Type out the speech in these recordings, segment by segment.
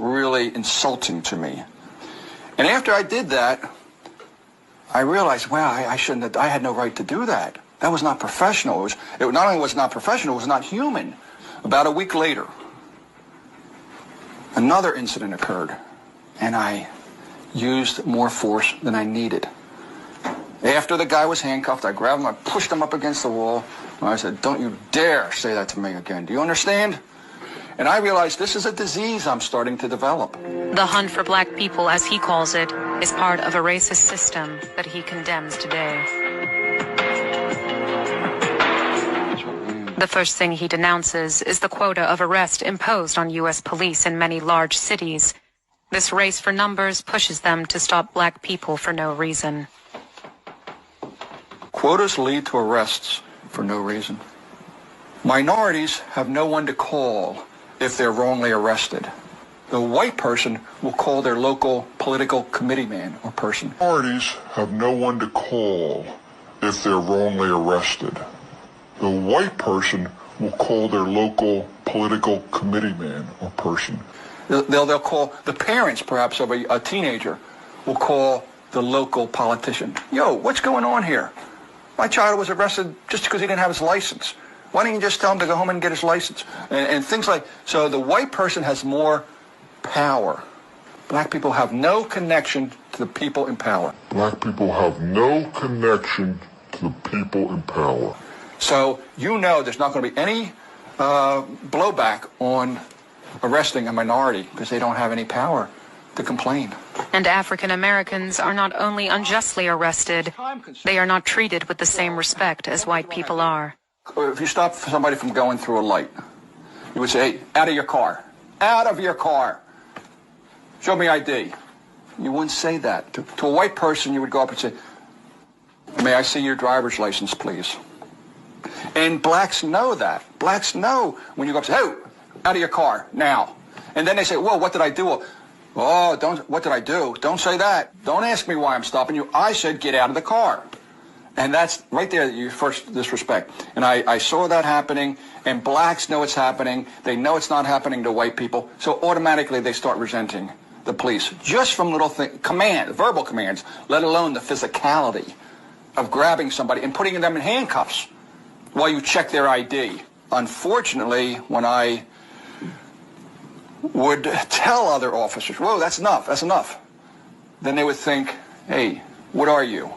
really insulting to me. And after I did that, I realized, wow, I shouldn't have, I had no right to do that. That was not professional. It not only was not professional, it was not human. About a week later, another incident occurred, and I used more force than I needed. After the guy was handcuffed, I grabbed him, I pushed him up against the wall, and I said, don't you dare say that to me again. Do you understand? And I realized this is a disease I'm starting to develop. The hunt for black people, as he calls it, is part of a racist system that he condemns today. The first thing he denounces is the quota of arrest imposed on U.S. police in many large cities. This race for numbers pushes them to stop black people for no reason. Quotas lead to arrests for no reason. Minorities have no one to call if they're wrongly arrested. The white person will call their local political committee man or person. Minorities have no one to call if they're wrongly arrested. The white person will call their local political committee man or person. They'll call the parents, perhaps, of a teenager, will call the local politician. Yo, what's going on here? My child was arrested just because he didn't have his license. Why don't you just tell him to go home and get his license? And things like, so the white person has more power. Black people have no connection to the people in power. Black people have no connection to the people in power. So you know there's not going to be any blowback on arresting a minority because they don't have any power to complain. And African Americans are not only unjustly arrested, they are not treated with the same respect as white people are. If you stop somebody from going through a light, you would say, hey, out of your car. Out of your car. Show me ID. You wouldn't say that. To a white person, you would go up and say, may I see your driver's license, please? And blacks know that. Blacks know when you go up and say, hey, out of your car, now. And then they say, whoa, what did I do? Oh, what did I do? Don't say that. Don't ask me why I'm stopping you. I said get out of the car. And that's right there, your first disrespect. And I saw that happening, and blacks know it's happening. They know it's not happening to white people, so automatically they start resenting the police. Just from little verbal commands, let alone the physicality of grabbing somebody and putting them in handcuffs while you check their ID. Unfortunately, when I would tell other officers, whoa, that's enough, then they would think, hey, what are you?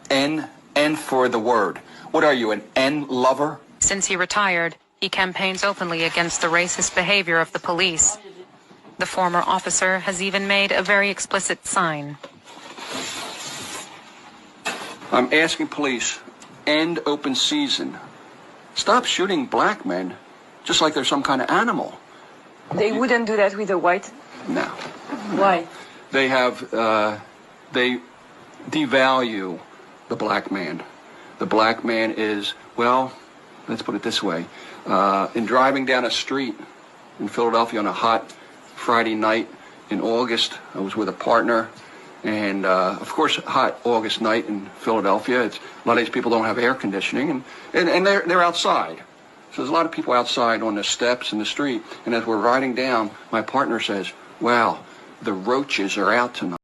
N for the word. What are you, an N lover? Since he retired, he campaigns openly against the racist behavior of the police. The former officer has even made a very explicit sign. I'm asking police, end open season. Stop shooting black men just like they're some kind of animal. They wouldn't do that with a white? No. Why? They they devalue the black man. The black man is, well, let's put it this way. In driving down a street in Philadelphia on a hot Friday night in August, I was with a partner, and of course, hot August night in Philadelphia, a lot of these people don't have air conditioning, and they're outside. So there's a lot of people outside on the steps in the street, and as we're riding down, my partner says, wow, the roaches are out tonight.